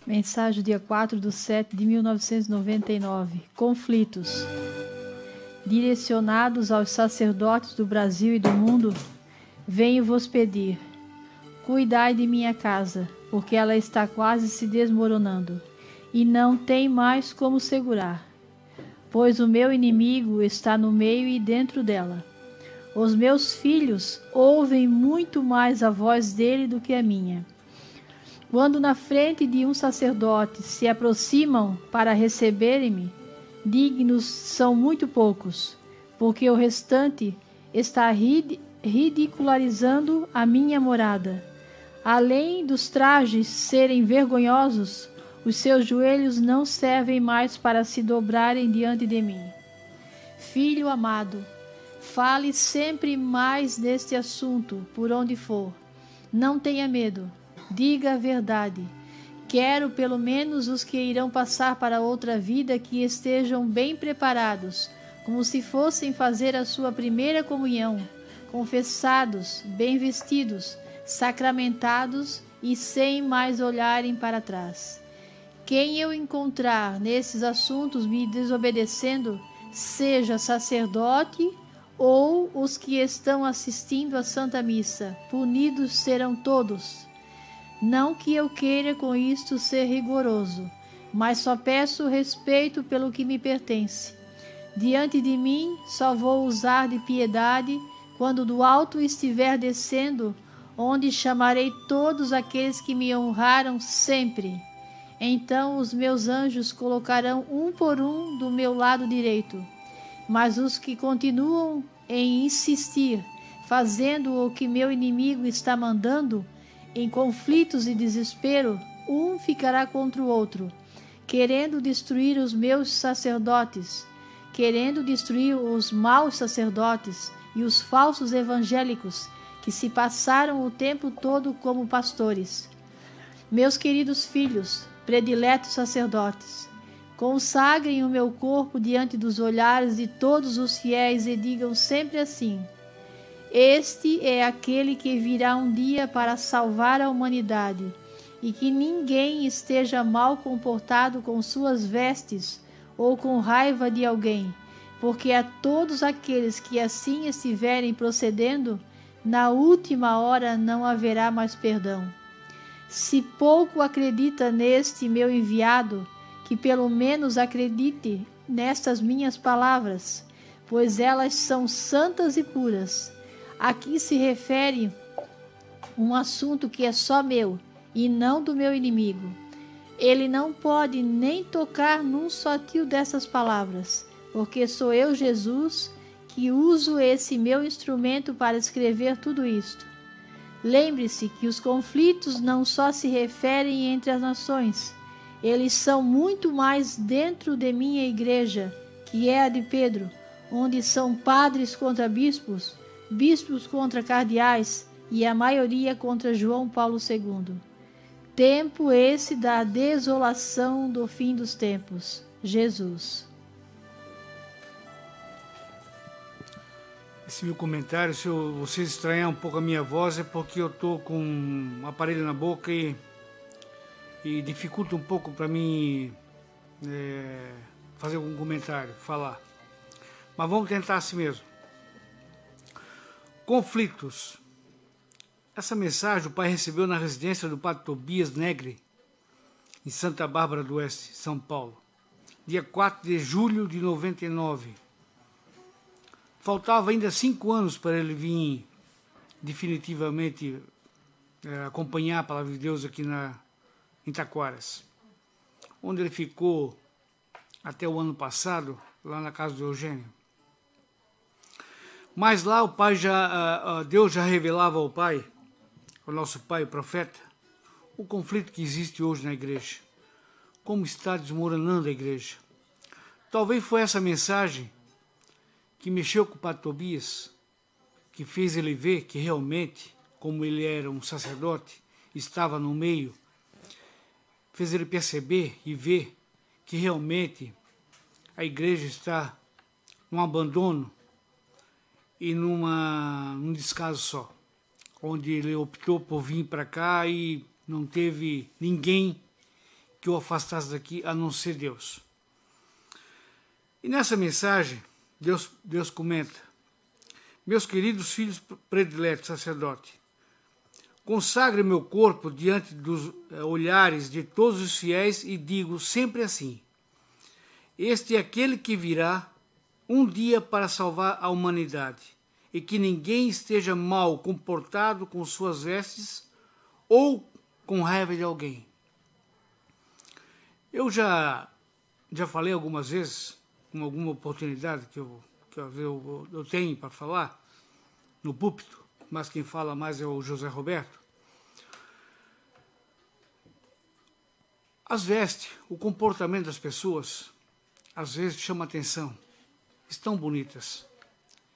Mensagem dia 4/7/1999. Conflitos. Direcionados aos sacerdotes do Brasil e do mundo, venho vos pedir: cuidai de minha casa, porque ela está quase se desmoronando, e não tem mais como segurar. Pois o meu inimigo está no meio e dentro dela. Os meus filhos ouvem muito mais a voz dele do que a minha. Quando na frente de um sacerdote se aproximam para receberem-me, dignos são muito poucos, porque o restante está ridicularizando a minha morada. Além dos trajes serem vergonhosos, os seus joelhos não servem mais para se dobrarem diante de mim. Filho amado, fale sempre mais deste assunto, por onde for. Não tenha medo. Diga a verdade. Quero pelo menos os que irão passar para outra vida que estejam bem preparados, como se fossem fazer a sua primeira comunhão, confessados, bem vestidos, sacramentados e sem mais olharem para trás. Quem eu encontrar nesses assuntos me desobedecendo, seja sacerdote ou os que estão assistindo à Santa Missa, punidos serão todos. Não que eu queira com isto ser rigoroso, mas só peço respeito pelo que me pertence. Diante de mim só vou usar de piedade quando do alto estiver descendo, onde chamarei todos aqueles que me honraram sempre. Então os meus anjos colocarão um por um do meu lado direito. Mas os que continuam em insistir, fazendo o que meu inimigo está mandando, em conflitos e desespero, um ficará contra o outro, querendo destruir os meus sacerdotes, querendo destruir os maus sacerdotes e os falsos evangélicos que se passaram o tempo todo como pastores. Meus queridos filhos, prediletos sacerdotes, consagrem o meu corpo diante dos olhares de todos os fiéis e digam sempre assim: este é aquele que virá um dia para salvar a humanidade, e que ninguém esteja mal comportado com suas vestes ou com raiva de alguém, porque a todos aqueles que assim estiverem procedendo, na última hora não haverá mais perdão. Se pouco acredita neste meu enviado, que pelo menos acredite nestas minhas palavras, pois elas são santas e puras. Aqui se refere um assunto que é só meu e não do meu inimigo. Ele não pode nem tocar num só tio dessas palavras, porque sou eu, Jesus, que uso esse meu instrumento para escrever tudo isto. Lembre-se que os conflitos não só se referem entre as nações, eles são muito mais dentro de minha igreja, que é a de Pedro, onde são padres contra bispos, bispos contra cardeais e a maioria contra João Paulo II. Tempo esse da desolação do fim dos tempos. Jesus. Esse meu comentário, se vocês estranhar um pouco a minha voz, é porque eu estou com um aparelho na boca e dificulta um pouco para mim fazer algum comentário, falar. Mas vamos tentar assim mesmo. Conflitos. Essa mensagem o pai recebeu na residência do padre Tobias Negri, em Santa Bárbara do Oeste, São Paulo, dia 4 de julho de 99. Faltava ainda 5 anos para ele vir definitivamente acompanhar a palavra de Deus aqui em Taquaras, onde ele ficou até o ano passado, lá na casa do Eugênio. Mas lá Deus já revelava ao pai, ao nosso pai, o profeta, o conflito que existe hoje na igreja, como está desmoronando a igreja. Talvez foi essa mensagem que mexeu com o padre Tobias, que fez ele ver que realmente, como ele era um sacerdote, estava no meio, fez ele perceber e ver que realmente a igreja está num abandono e num descaso só, onde ele optou por vir para cá e não teve ninguém que o afastasse daqui, a não ser Deus. E nessa mensagem, Deus comenta: meus queridos filhos prediletos, sacerdote, consagre meu corpo diante dos olhares de todos os fiéis e digo sempre assim: este é aquele que virá um dia para salvar a humanidade, e que ninguém esteja mal comportado com suas vestes ou com raiva de alguém. Eu já falei algumas vezes, com alguma oportunidade que eu tenho para falar no púlpito, mas quem fala mais é o José Roberto. As vestes, o comportamento das pessoas, às vezes chama atenção. Estão bonitas,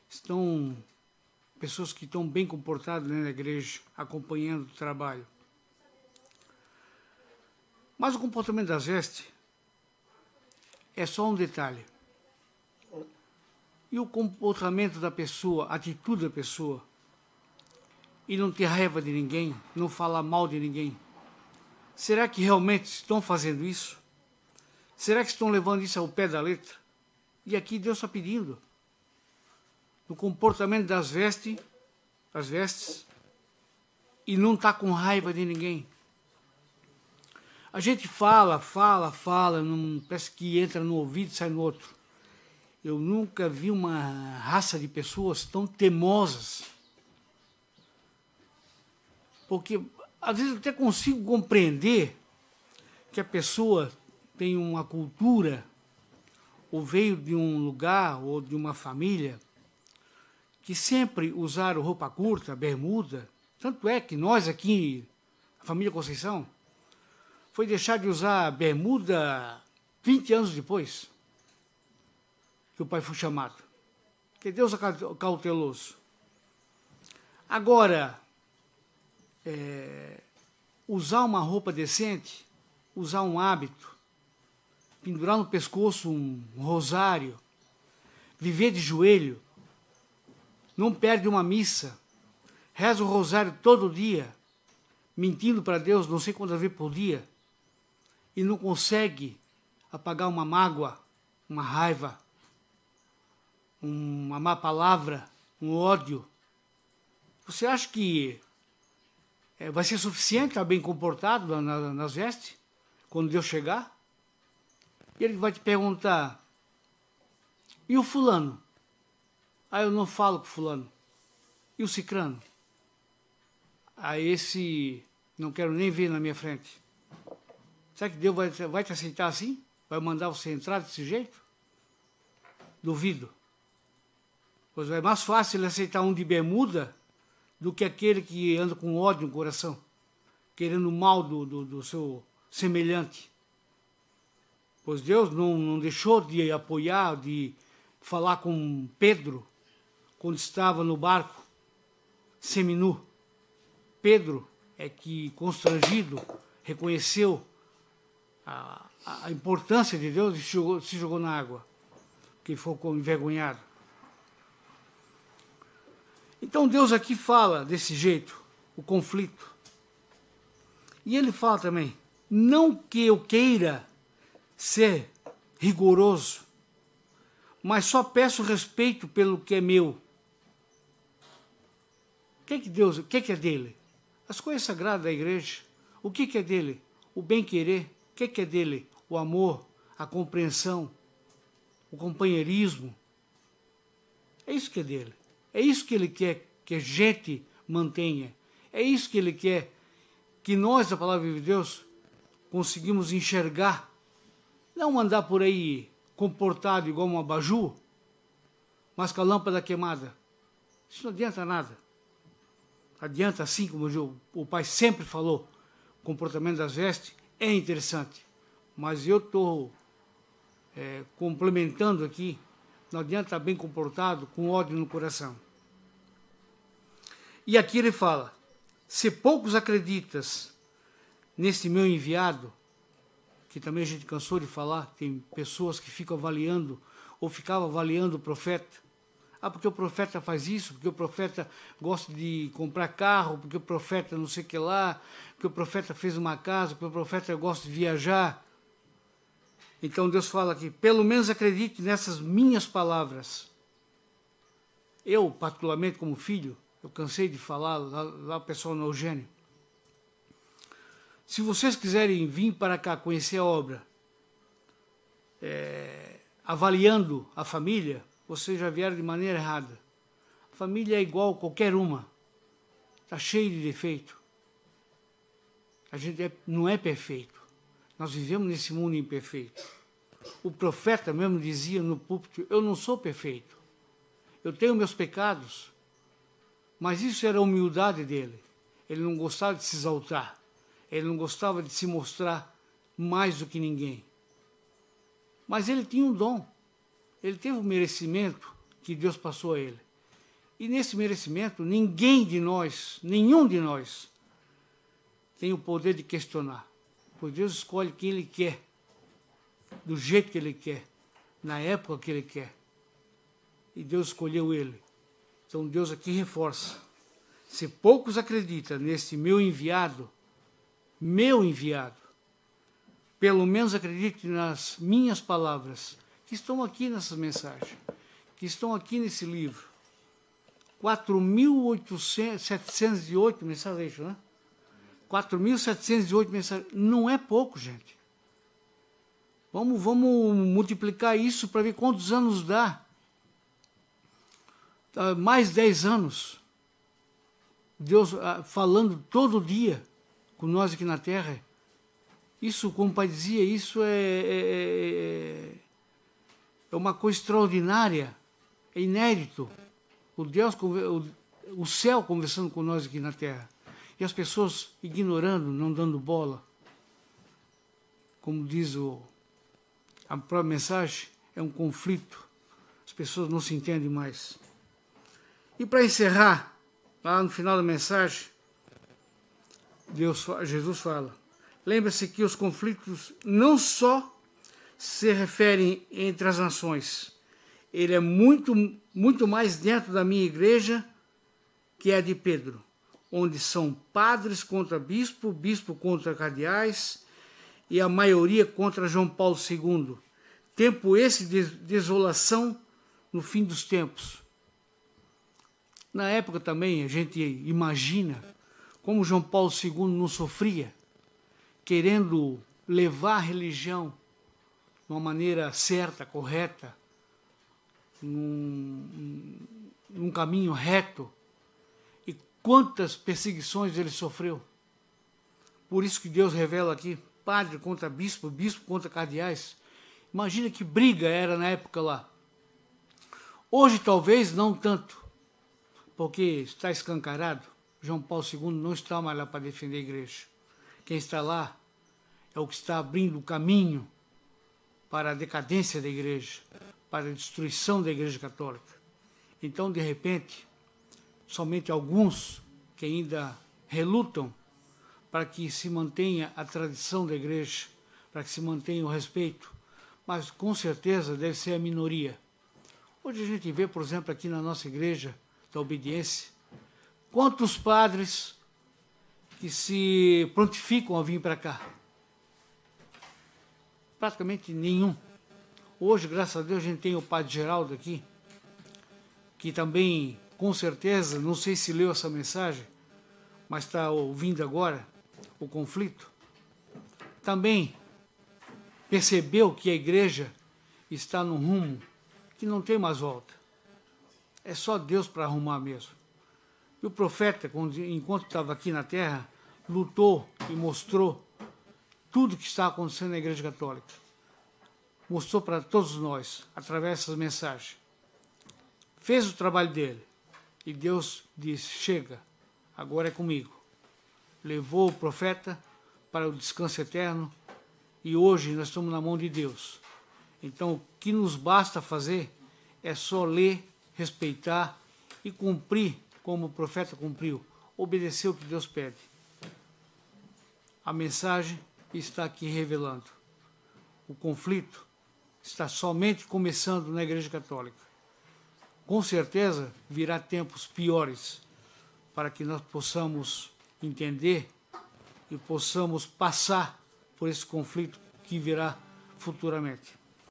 estão pessoas que estão bem comportadas na igreja, acompanhando o trabalho. Mas o comportamento das vestes é só um detalhe. E o comportamento da pessoa, a atitude da pessoa, e não ter raiva de ninguém, não falar mal de ninguém, será que realmente estão fazendo isso? Será que estão levando isso ao pé da letra? E aqui Deus está pedindo, no comportamento das vestes, e não está com raiva de ninguém. A gente fala, não, parece que entra no ouvido e sai no outro. Eu nunca vi uma raça de pessoas tão teimosas. Porque às vezes eu até consigo compreender que a pessoa tem uma cultura, ou veio de um lugar, ou de uma família, que sempre usaram roupa curta, bermuda. Tanto é que nós aqui, a família Conceição, foi deixar de usar bermuda 20 anos depois que o pai foi chamado. Porque Deus é cauteloso. Agora, usar uma roupa decente, usar um hábito, pendurar no pescoço um rosário, viver de joelho, não perde uma missa, reza o rosário todo dia, mentindo para Deus não sei quantas vezes por dia, e não consegue apagar uma mágoa, uma raiva, uma má palavra, um ódio. Você acha que vai ser suficiente estar bem comportado nas vestes, quando Deus chegar? E ele vai te perguntar: e o fulano? Ah, eu não falo com fulano. E o cicrano? Ah, esse não quero nem ver na minha frente. Será que Deus vai te aceitar assim? Vai mandar você entrar desse jeito? Duvido. Pois é mais fácil ele aceitar um de bermuda do que aquele que anda com ódio no coração, querendo o mal do seu semelhante. Pois Deus não deixou de apoiar, de falar com Pedro, quando estava no barco, seminu. Pedro é que, constrangido, reconheceu a importância de Deus e se jogou na água, que ficou envergonhado. Então Deus aqui fala desse jeito, o conflito. E ele fala também: não que eu queira ser rigoroso, mas só peço respeito pelo que é meu. O que é dele? As coisas sagradas da igreja. O que é dele? O bem-querer. O que é dele? O amor, a compreensão, o companheirismo. É isso que é dele. É isso que ele quer que a gente mantenha. É isso que ele quer que nós, da Palavra de Deus, conseguimos enxergar. Não andar por aí comportado igual um abajur, mas com a lâmpada queimada. Isso não adianta nada. Adianta, assim como o pai sempre falou, o comportamento das vestes é interessante. Mas eu estou complementando aqui, não adianta estar bem comportado com ódio no coração. E aqui ele fala: se poucos acreditas nesse meu enviado, que também a gente cansou de falar, tem pessoas que ficam avaliando, ou ficavam avaliando o profeta, Ah, porque o profeta faz isso, porque o profeta gosta de comprar carro, porque o profeta não sei o que lá, porque o profeta fez uma casa, porque o profeta gosta de viajar. Então Deus fala aqui, pelo menos acredite nessas minhas palavras. Eu, particularmente como filho, eu cansei de falar lá o pessoal no Eugênio. Se vocês quiserem vir para cá conhecer a obra, avaliando a família, vocês já vieram de maneira errada. A família é igual a qualquer uma. Está cheia de defeito. A gente não é perfeito. Nós vivemos nesse mundo imperfeito. O profeta mesmo dizia no púlpito, eu não sou perfeito. Eu tenho meus pecados. Mas isso era a humildade dele. Ele não gostava de se exaltar. Ele não gostava de se mostrar mais do que ninguém. Mas ele tinha um dom. Ele teve um merecimento que Deus passou a ele. E nesse merecimento, ninguém de nós, nenhum de nós, tem o poder de questionar. Pois Deus escolhe quem Ele quer, do jeito que Ele quer, na época que Ele quer. E Deus escolheu ele. Então Deus aqui reforça. Se poucos acreditam nesse meu enviado, pelo menos acredite nas minhas palavras, que estão aqui nessa mensagem, que estão aqui nesse livro. 4.708 mensagens, né? 4.708 mensagens. Não é pouco, gente. Vamos multiplicar isso para ver quantos anos dá. Mais 10 anos. Deus falando todo dia com nós aqui na Terra. Isso, como o pai dizia, isso é uma coisa extraordinária, é inédito. O céu conversando com nós aqui na Terra. E as pessoas ignorando, não dando bola. Como diz a própria mensagem, é um conflito. As pessoas não se entendem mais. E para encerrar, lá no final da mensagem, Jesus fala, lembre-se que os conflitos não só se referem entre as nações, ele é muito mais dentro da minha igreja, que é a de Pedro, onde são padres contra bispo, bispo contra cardeais, e a maioria contra João Paulo II. Tempo esse de desolação no fim dos tempos. Na época também a gente imagina como João Paulo II não sofria, querendo levar a religião de uma maneira certa, correta, num caminho reto. E quantas perseguições ele sofreu. Por isso que Deus revela aqui, padre contra bispo, bispo contra cardeais. Imagina que briga era na época lá. Hoje talvez não tanto, porque está escancarado. João Paulo II não está mais lá para defender a igreja. Quem está lá é o que está abrindo o caminho para a decadência da igreja, para a destruição da igreja católica. Então, de repente, somente alguns que ainda relutam para que se mantenha a tradição da igreja, para que se mantenha o respeito, mas com certeza deve ser a minoria. Hoje a gente vê, por exemplo, aqui na nossa igreja da obediência, quantos padres que se prontificam a vir para cá? Praticamente nenhum. Hoje, graças a Deus, a gente tem o padre Geraldo aqui, que também, com certeza, não sei se leu essa mensagem, mas está ouvindo agora o conflito. Também percebeu que a igreja está num rumo que não tem mais volta. É só Deus para arrumar mesmo. E o profeta, enquanto estava aqui na terra, lutou e mostrou tudo o que está acontecendo na Igreja Católica. Mostrou para todos nós, através dessas mensagens. Fez o trabalho dele. E Deus disse, chega, agora é comigo. Levou o profeta para o descanso eterno e hoje nós estamos na mão de Deus. Então, o que nos basta fazer é só ler, respeitar e cumprir como o profeta cumpriu, obedecer o que Deus pede. A mensagem está aqui revelando. O conflito está somente começando na Igreja Católica. com certeza virá tempos piores para que nós possamos entender e possamos passar por esse conflito que virá futuramente.